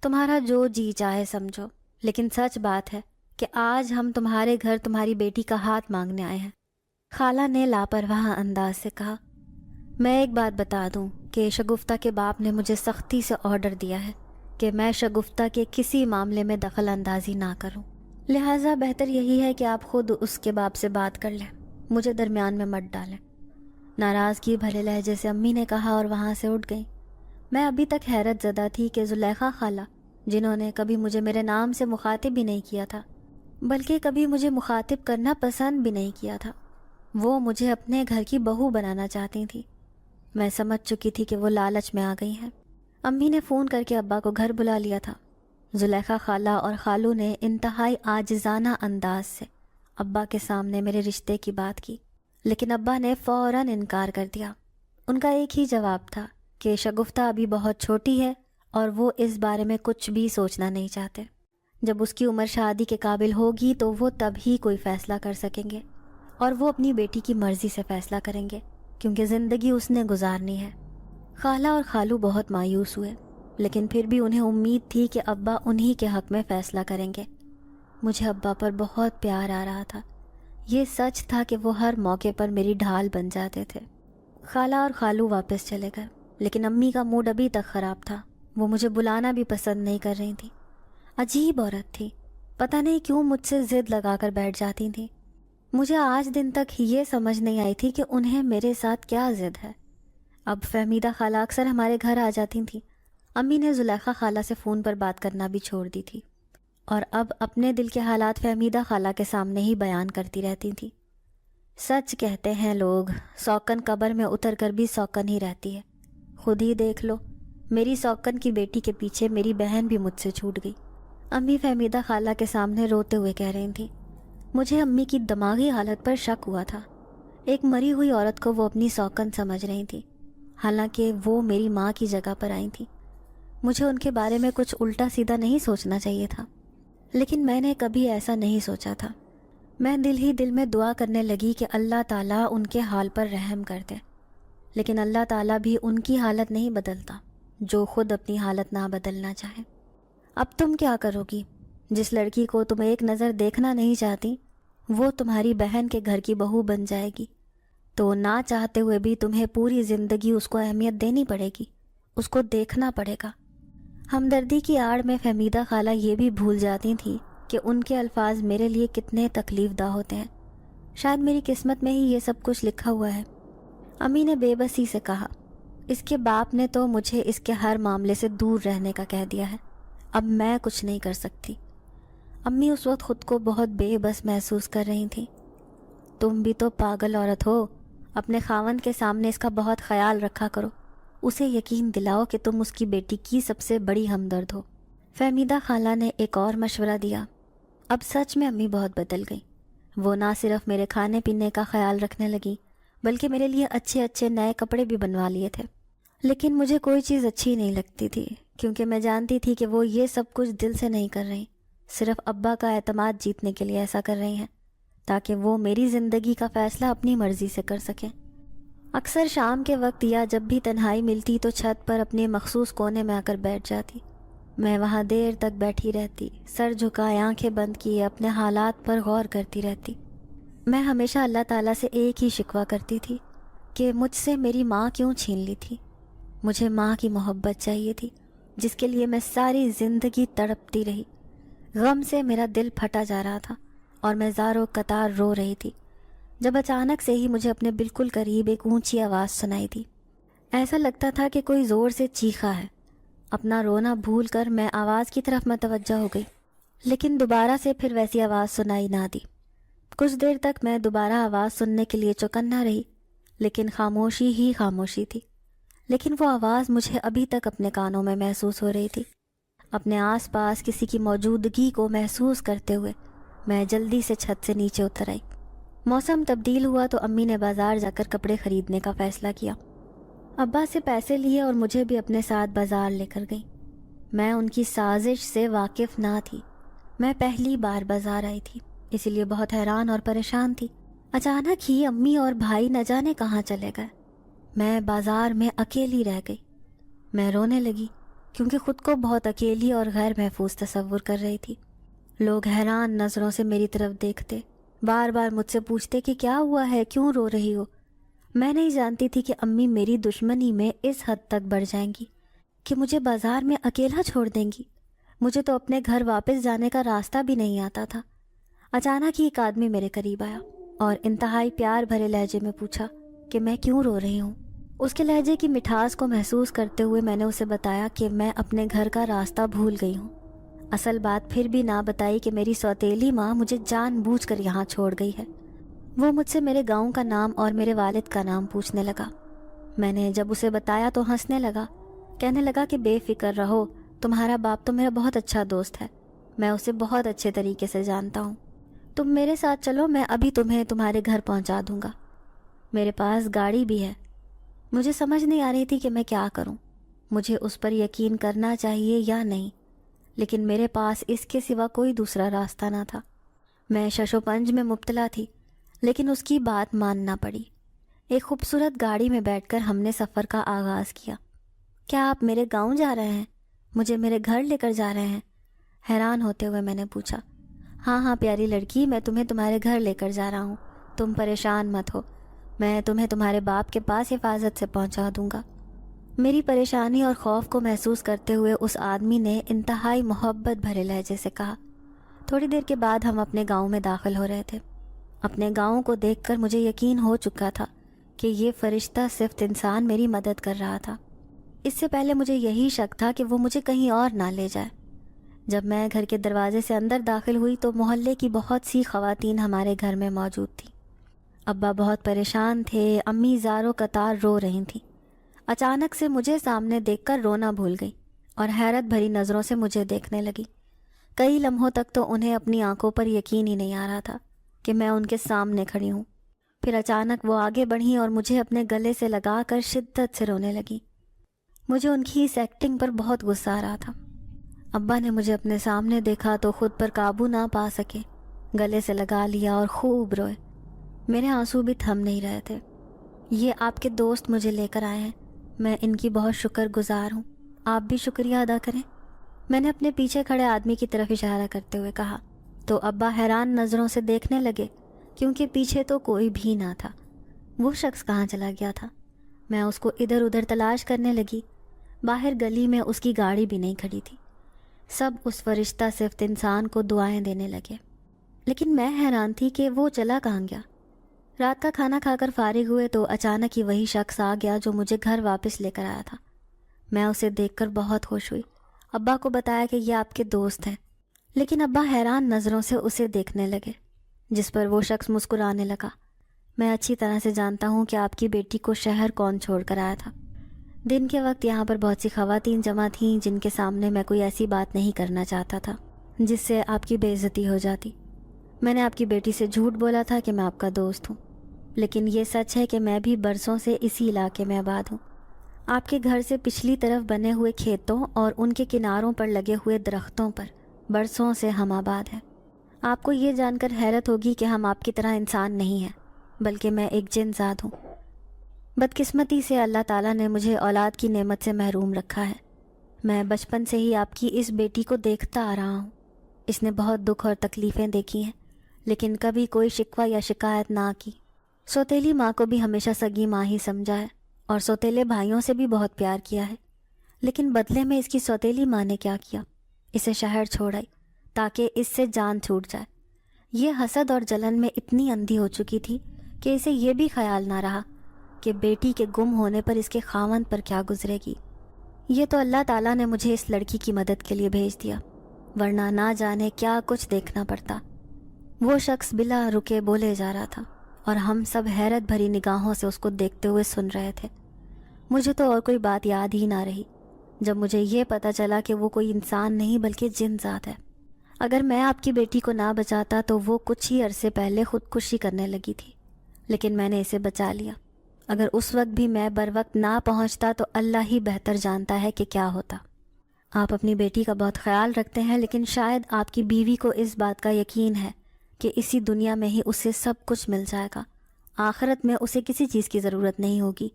تمہارا جو جی چاہے سمجھو، لیکن سچ بات ہے کہ آج ہم تمہارے گھر تمہاری بیٹی کا ہاتھ مانگنے آئے ہیں۔ خالہ نے لاپرواہ انداز سے کہا، میں ایک بات بتا دوں کہ شگفتہ کے باپ نے مجھے سختی سے آرڈر دیا ہے کہ میں شگفتہ کے کسی معاملے میں دخل اندازی نہ کروں، لہٰذا بہتر یہی ہے کہ آپ خود اس کے باپ سے بات کر لیں، مجھے درمیان میں مت ڈالیں۔ ناراضگی بھرے لہجے سے امی نے کہا اور وہاں سے اٹھ گئیں۔ میں ابھی تک حیرت زدہ تھی کہ زلیخا خالہ، جنہوں نے کبھی مجھے میرے نام سے مخاطب بھی نہیں کیا تھا، بلکہ کبھی مجھے مخاطب کرنا پسند بھی نہیں کیا تھا، وہ مجھے اپنے گھر کی بہو بنانا چاہتی تھیں۔ میں سمجھ چکی تھی کہ وہ لالچ میں آ گئی ہیں۔ امی نے فون کر کے ابا کو گھر بلا لیا تھا۔ زلیخا خالہ اور خالو نے انتہائی عاجزانہ انداز سے ابا کے سامنے میرے رشتے کی بات کی، لیکن ابا نے فوراً انکار کر دیا۔ ان کا ایک ہی جواب تھا کہ شگفتہ ابھی بہت چھوٹی ہے اور وہ اس بارے میں کچھ بھی سوچنا نہیں چاہتے۔ جب اس کی عمر شادی کے قابل ہوگی تو وہ تب ہی کوئی فیصلہ کر سکیں گے، اور وہ اپنی بیٹی کی مرضی سے فیصلہ کریں گے کیونکہ زندگی اس نے گزارنی ہے۔ خالہ اور خالو بہت مایوس ہوئے، لیکن پھر بھی انہیں امید تھی کہ ابا انہی کے حق میں فیصلہ کریں گے۔ مجھے ابا پر بہت پیار آ رہا تھا۔ یہ سچ تھا کہ وہ ہر موقع پر میری ڈھال بن جاتے تھے۔ خالہ اور خالو واپس چلے گئے، لیکن امی کا موڈ ابھی تک خراب تھا۔ وہ مجھے بلانا بھی پسند نہیں کر رہی تھی۔ عجیب عورت تھی، پتہ نہیں کیوں مجھ سے ضد لگا کر بیٹھ جاتی تھیں۔ مجھے آج دن تک یہ سمجھ نہیں آئی تھی کہ انہیں میرے ساتھ کیا ضد ہے۔ اب فہمیدہ خالہ اکثر ہمارے گھر آ جاتی تھیں۔ امی نے زلیخا خالہ سے فون پر بات کرنا بھی چھوڑ دی تھی، اور اب اپنے دل کے حالات فہمیدہ خالہ کے سامنے ہی بیان کرتی رہتی تھی۔ سچ کہتے ہیں لوگ، سوکن قبر میں اتر کر بھی سوکن ہی رہتی ہے۔ خود ہی دیکھ لو، میری سوکن کی بیٹی کے پیچھے میری بہن بھی مجھ سے چھوٹ گئی۔ امی فہمیدہ خالہ کے سامنے روتے ہوئے کہہ رہی تھیں۔ مجھے امی کی دماغی حالت پر شک ہوا تھا۔ ایک مری ہوئی عورت کو وہ اپنی سوکن سمجھ رہی تھی، حالانکہ وہ میری ماں کی جگہ پر آئی تھی۔ مجھے ان کے بارے میں کچھ الٹا سیدھا نہیں سوچنا چاہیے تھا، لیکن میں نے کبھی ایسا نہیں سوچا تھا۔ میں دل ہی دل میں دعا کرنے لگی کہ اللہ تعالیٰ ان کے حال پر رحم کر دے، لیکن اللہ تعالیٰ بھی ان کی حالت نہیں بدلتا جو خود اپنی حالت نہ بدلنا چاہے۔ اب تم کیا کرو گی؟ جس لڑکی کو تم ایک نظر دیکھنا نہیں چاہتی وہ تمہاری بہن کے گھر کی بہو بن جائے گی، تو نہ چاہتے ہوئے بھی تمہیں پوری زندگی اس کو اہمیت دینی پڑے گی، اس کو دیکھنا پڑے گا۔ ہمدردی کی آڑ میں فہمیدہ خالہ یہ بھی بھول جاتی تھی کہ ان کے الفاظ میرے لیے کتنے تکلیف دہ ہوتے ہیں۔ شاید میری قسمت میں ہی یہ سب کچھ لکھا ہوا ہے۔ امی نے بے بسی سے کہا، اس کے باپ نے تو مجھے اس کے ہر معاملے سے دور رہنے کا کہہ دیا ہے، اب میں کچھ نہیں کر سکتی۔ امی اس وقت خود کو بہت بے بس محسوس کر رہی تھیں۔ تم بھی تو پاگل عورت ہو، اپنے خاوند کے سامنے اس کا بہت خیال رکھا کرو، اسے یقین دلاؤ کہ تم اس کی بیٹی کی سب سے بڑی ہمدرد ہو۔ فہمیدہ خالہ نے ایک اور مشورہ دیا۔ اب سچ میں امی بہت بدل گئی۔ وہ نہ صرف میرے کھانے پینے کا خیال رکھنے لگی، بلکہ میرے لیے اچھے اچھے نئے کپڑے بھی بنوا لیے تھے۔ لیکن مجھے کوئی چیز اچھی نہیں لگتی تھی، کیونکہ میں جانتی تھی کہ وہ یہ سب کچھ دل سے نہیں کر رہی، صرف ابا کا اعتماد جیتنے کے لیے ایسا کر رہی ہیں، تاکہ وہ میری زندگی کا فیصلہ اپنی مرضی سے کر سکیں۔ اکثر شام کے وقت یا جب بھی تنہائی ملتی تو چھت پر اپنے مخصوص کونے میں آ کر بیٹھ جاتی۔ میں وہاں دیر تک بیٹھی رہتی، سر جھکائے، آنکھیں بند کیے اپنے حالات پر غور کرتی رہتی۔ میں ہمیشہ اللہ تعالیٰ سے ایک ہی شکوہ کرتی تھی کہ مجھ سے میری ماں کیوں چھین لی تھی۔ مجھے ماں کی محبت چاہیے تھی، جس کے لیے میں ساری زندگی تڑپتی رہی۔ غم سے میرا دل پھٹا جا رہا تھا اور میں زاروں قطار رو رہی تھی، جب اچانک سے ہی مجھے اپنے بالکل قریب ایک اونچی آواز سنائی دی۔ ایسا لگتا تھا کہ کوئی زور سے چیخا ہے۔ اپنا رونا بھول کر میں آواز کی طرف متوجہ ہو گئی، لیکن دوبارہ سے پھر ویسی آواز سنائی نہ دی۔ کچھ دیر تک میں دوبارہ آواز سننے کے لیے چوکنا رہی، لیکن خاموشی ہی خاموشی تھی۔ لیکن وہ آواز مجھے ابھی تک اپنے کانوں میں محسوس ہو رہی تھی۔ اپنے آس پاس کسی کی موجودگی کو محسوس کرتے ہوئے میں جلدی سے چھت سے نیچے اتر آئی۔ موسم تبدیل ہوا تو امی نے بازار جا کر کپڑے خریدنے کا فیصلہ کیا۔ ابا سے پیسے لیے اور مجھے بھی اپنے ساتھ بازار لے کر گئی۔ میں ان کی سازش سے واقف نہ تھی، میں پہلی بار بازار آئی تھی، اسی لیے بہت حیران اور پریشان تھی۔ اچانک ہی امی اور بھائی نہ جانے کہاں چلے گئے۔ میں بازار میں اکیلی رہ گئی۔ میں رونے لگی، کیونکہ خود کو بہت اکیلی اور غیر محفوظ تصور کر رہی تھی۔ لوگ حیران نظروں سے میری طرف دیکھتے، بار بار مجھ سے پوچھتے کہ کیا ہوا ہے، کیوں رو رہی ہو۔ میں نہیں جانتی تھی کہ امی میری دشمنی میں اس حد تک بڑھ جائیں گی کہ مجھے بازار میں اکیلا چھوڑ دیں گی۔ مجھے تو اپنے گھر واپس جانے کا راستہ بھی نہیں آتا تھا۔ اچانک ہی ایک آدمی میرے قریب آیا اور انتہائی پیار بھرے لہجے میں پوچھا کہ میں کیوں رو رہی ہوں۔ اس کے لہجے کی مٹھاس کو محسوس کرتے ہوئے میں نے اسے بتایا کہ میں اپنے گھر کا راستہ بھول گئی ہوں۔ اصل بات پھر بھی نہ بتائی کہ میری سوتیلی ماں مجھے جان بوجھ کر یہاں چھوڑ گئی ہے۔ وہ مجھ سے میرے گاؤں کا نام اور میرے والد کا نام پوچھنے لگا۔ میں نے جب اسے بتایا تو ہنسنے لگا، کہنے لگا کہ بے فکر رہو، تمہارا باپ تو میرا بہت اچھا دوست ہے، میں اسے بہت اچھے طریقے سے جانتا ہوں۔ تم میرے ساتھ چلو، میں ابھی تمہیں تمہارے گھر پہنچا دوں گا۔ میرے پاس گاڑی بھی ہے۔ مجھے سمجھ نہیں آ رہی تھی کہ میں کیا کروں، مجھے اس پر یقین کرنا چاہیے یا نہیں، لیکن میرے پاس اس کے سوا کوئی دوسرا راستہ نہ تھا۔ میں شش و پنج میں مبتلا تھی، لیکن اس کی بات ماننا پڑی۔ ایک خوبصورت گاڑی میں بیٹھ کر ہم نے سفر کا آغاز کیا۔ کیا آپ میرے گاؤں جا رہے ہیں؟ مجھے میرے گھر لے کر جا رہے ہیں؟ حیران ہوتے ہوئے میں نے پوچھا۔ ہاں ہاں پیاری لڑکی، میں تمہیں تمہارے گھر لے کر جا رہا ہوں، تم پریشان مت ہو، میں تمہیں تمہارے باپ کے پاس حفاظت سے پہنچا دوں گا۔ میری پریشانی اور خوف کو محسوس کرتے ہوئے اس آدمی نے انتہائی محبت بھرے لہجے سے کہا۔ تھوڑی دیر کے بعد ہم اپنے گاؤں میں داخل ہو رہے تھے۔ اپنے گاؤں کو دیکھ کر مجھے یقین ہو چکا تھا کہ یہ فرشتہ صفت انسان میری مدد کر رہا تھا۔ اس سے پہلے مجھے یہی شک تھا کہ وہ مجھے کہیں اور نہ لے جائے۔ جب میں گھر کے دروازے سے اندر داخل ہوئی تو محلے کی بہت سی خواتین ہمارے گھر میں موجود تھیں۔ ابا بہت پریشان تھے، امی زاروں قطار رو رہی تھیں۔ اچانک سے مجھے سامنے دیکھ کر رونا بھول گئی اور حیرت بھری نظروں سے مجھے دیکھنے لگی۔ کئی لمحوں تک تو انہیں اپنی آنکھوں پر یقین ہی نہیں آ رہا تھا کہ میں ان کے سامنے کھڑی ہوں۔ پھر اچانک وہ آگے بڑھیں اور مجھے اپنے گلے سے لگا کر شدت سے رونے لگیں۔ مجھے ان کی اس ایکٹنگ پر بہت غصہ آ رہا تھا۔ ابا نے مجھے اپنے سامنے دیکھا تو خود پر قابو نہ پا سکے، گلے سے لگا لیا اور خوب روئے۔ میرے آنسو بھی تھم نہیں رہے تھے۔ یہ آپ کے دوست مجھے لے کر آئے ہیں، میں ان کی بہت شکر گزار ہوں، آپ بھی شکریہ ادا کریں، میں نے اپنے پیچھے کھڑے آدمی کی طرف اشارہ کرتے ہوئے کہا۔ تو ابا حیران نظروں سے دیکھنے لگے، کیونکہ پیچھے تو کوئی بھی نہ تھا۔ وہ شخص کہاں چلا گیا تھا؟ میں اس کو ادھر ادھر تلاش کرنے لگی۔ باہر گلی میں اس کی گاڑی بھی نہیں کھڑی تھی۔ سب اس فرشتہ صفت انسان کو دعائیں دینے لگے، لیکن میں حیران تھی کہ وہ چلا کہاں گیا۔ رات کا کھانا کھا کر فارغ ہوئے تو اچانک ہی وہی شخص آ گیا جو مجھے گھر واپس لے کر آیا تھا۔ میں اسے دیکھ کر بہت خوش ہوئی، ابا کو بتایا کہ یہ آپ کے دوست ہیں، لیکن ابا حیران نظروں سے اسے دیکھنے لگے، جس پر وہ شخص مسکرانے لگا۔ میں اچھی طرح سے جانتا ہوں کہ آپ کی بیٹی کو شہر کون چھوڑ کر آیا تھا۔ دن کے وقت یہاں پر بہت سی خواتین جمع تھیں جن کے سامنے میں کوئی ایسی بات نہیں کرنا چاہتا تھا جس سے آپ کی بے عزتی ہو جاتی۔ میں نے آپ کی بیٹی سے جھوٹ بولا تھا کہ میں آپ کا دوست ہوں، لیکن یہ سچ ہے کہ میں بھی برسوں سے اسی علاقے میں آباد ہوں۔ آپ کے گھر سے پچھلی طرف بنے ہوئے کھیتوں اور ان کے کناروں پر لگے ہوئے درختوں پر برسوں سے ہم آباد ہیں۔ آپ کو یہ جان کر حیرت ہوگی کہ ہم آپ کی طرح انسان نہیں ہیں، بلکہ میں ایک جن ذات ہوں۔ بدقسمتی سے اللہ تعالیٰ نے مجھے اولاد کی نعمت سے محروم رکھا ہے۔ میں بچپن سے ہی آپ کی اس بیٹی کو دیکھتا آ رہا ہوں۔ اس نے بہت دکھ اور تکلیفیں دیکھی ہیں، لیکن کبھی کوئی شکوہ یا شکایت نہ کی۔ سوتیلی ماں کو بھی ہمیشہ سگی ماں ہی سمجھا ہے اور سوتیلے بھائیوں سے بھی بہت پیار کیا ہے، لیکن بدلے میں اس کی سوتیلی ماں نے کیا کیا؟ اسے شہر چھوڑ آئی تاکہ اس سے جان چھوٹ جائے۔ یہ حسد اور جلن میں اتنی اندھی ہو چکی تھی کہ اسے یہ بھی خیال نہ رہا کہ بیٹی کے گم ہونے پر اس کے خاوند پر کیا گزرے گی۔ یہ تو اللہ تعالیٰ نے مجھے اس لڑکی کی مدد کے لیے بھیج دیا، ورنہ نہ جانے کیا کچھ دیکھنا پڑتا۔ وہ شخص بلا رکے بولے جا رہا تھا اور ہم سب حیرت بھری نگاہوں سے اس کو دیکھتے ہوئے سن رہے تھے۔ مجھے تو اور کوئی بات یاد ہی نہ رہی جب مجھے یہ پتہ چلا کہ وہ کوئی انسان نہیں بلکہ جن ذات ہے۔ اگر میں آپ کی بیٹی کو نہ بچاتا تو وہ کچھ ہی عرصے پہلے خودکشی کرنے لگی تھی، لیکن میں نے اسے بچا لیا۔ اگر اس وقت بھی میں بر وقت نہ پہنچتا تو اللہ ہی بہتر جانتا ہے کہ کیا ہوتا۔ آپ اپنی بیٹی کا بہت خیال رکھتے ہیں، لیکن شاید آپ کی بیوی کو اس بات کا یقین ہے کہ اسی دنیا میں ہی اسے سب کچھ مل جائے گا، آخرت میں اسے کسی چیز کی ضرورت نہیں ہوگی۔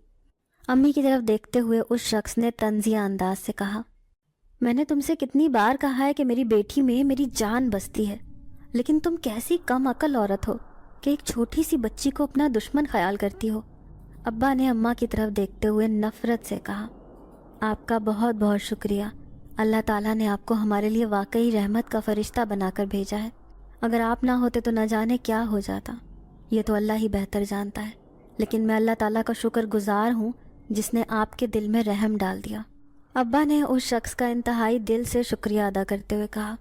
امی کی طرف دیکھتے ہوئے اس شخص نے طنزیہ انداز سے کہا، میں نے تم سے کتنی بار کہا ہے کہ میری بیٹی میں میری جان بستی ہے، لیکن تم کیسی کم عقل عورت ہو کہ ایک چھوٹی سی بچی کو اپنا دشمن خیال کرتی ہو۔ ابا نے اماں کی طرف دیکھتے ہوئے نفرت سے کہا، آپ کا بہت بہت شکریہ، اللہ تعالیٰ نے آپ کو ہمارے لیے واقعی رحمت کا فرشتہ بنا کر بھیجا ہے۔ اگر آپ نہ ہوتے تو نہ جانے کیا ہو جاتا، یہ تو اللہ ہی بہتر جانتا ہے، لیکن میں اللہ تعالیٰ کا شکر گزار ہوں جس نے آپ کے دل میں رحم ڈال دیا۔ ابا نے اس شخص کا انتہائی دل سے شکریہ ادا کرتے ہوئے کہا،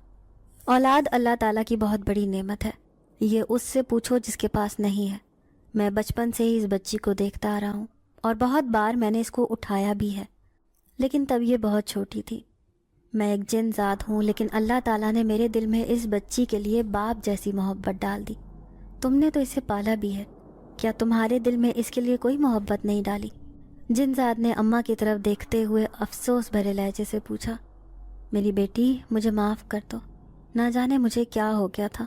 اولاد اللہ تعالیٰ کی بہت بڑی نعمت ہے، یہ اس سے پوچھو جس کے پاس نہیں ہے۔ میں بچپن سے ہی اس بچی کو دیکھتا آ رہا ہوں اور بہت بار میں نے اس کو اٹھایا بھی ہے، لیکن تب یہ بہت چھوٹی تھی۔ میں ایک جن ذات ہوں، لیکن اللہ تعالیٰ نے میرے دل میں اس بچی کے لیے باپ جیسی محبت ڈال دی۔ تم نے تو اسے پالا بھی ہے، کیا تمہارے دل میں اس کے لیے کوئی محبت نہیں ڈالی؟ جن ذات نے اماں کی طرف دیکھتے ہوئے افسوس بھرے لہجے سے پوچھا، میری بیٹی مجھے معاف کر دو، نہ جانے مجھے کیا ہو گیا تھا،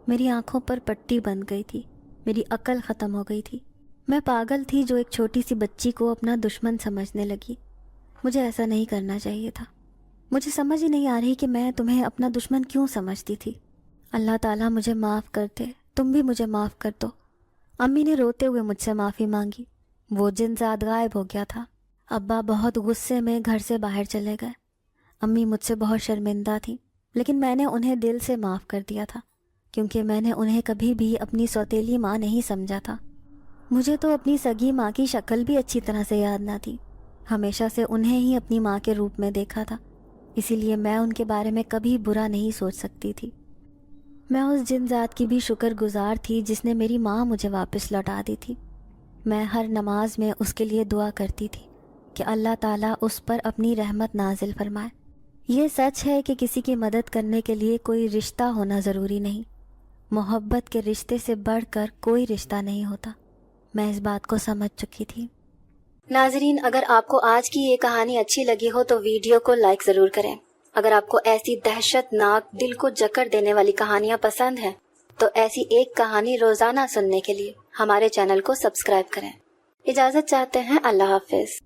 میری آنکھوں پر پٹی بندھ گئی تھی، میری عقل ختم ہو گئی تھی، میں پاگل تھی جو ایک چھوٹی سی بچی کو اپنا دشمن سمجھنے لگی۔ مجھے ایسا نہیں کرنا چاہیے تھا، مجھے سمجھ ہی نہیں آ رہی کہ میں تمہیں اپنا دشمن کیوں سمجھتی تھی۔ اللہ تعالیٰ مجھے معاف کر دے، تم بھی مجھے معاف کر دو۔ امی نے روتے ہوئے مجھ سے معافی مانگی۔ وہ جن ذات غائب ہو گیا تھا۔ ابا بہت غصے میں گھر سے باہر چلے گئے۔ امی مجھ سے بہت شرمندہ تھیں، لیکن میں نے انہیں دل سے معاف کر دیا تھا، کیونکہ میں نے انہیں کبھی بھی اپنی سوتیلی ماں نہیں سمجھا تھا۔ مجھے تو اپنی سگی ماں کی شکل بھی اچھی طرح سے یاد نہ تھی، ہمیشہ سے انہیں ہی اپنی ماں کے روپ میں دیکھا تھا، اسی لیے میں ان کے بارے میں کبھی برا نہیں سوچ سکتی تھی۔ میں اس جن ذات کی بھی شکر گزار تھی جس نے میری ماں مجھے واپس لوٹا دی تھی۔ میں ہر نماز میں اس کے لیے دعا کرتی تھی کہ اللہ تعالیٰ اس پر اپنی رحمت نازل فرمائے۔ یہ سچ ہے کہ کسی کی مدد کرنے کے لیے کوئی رشتہ ہونا ضروری نہیں، محبت کے رشتے سے بڑھ کر کوئی رشتہ نہیں ہوتا۔ میں اس بات کو سمجھ چکی تھی۔ ناظرین، اگر آپ کو آج کی یہ کہانی اچھی لگی ہو تو ویڈیو کو لائک ضرور کریں۔ اگر آپ کو ایسی دہشت ناک دل کو جکڑ دینے والی کہانیاں پسند ہیں تو ایسی ایک کہانی روزانہ سننے کے لیے ہمارے چینل کو سبسکرائب کریں۔ اجازت چاہتے ہیں، اللہ حافظ۔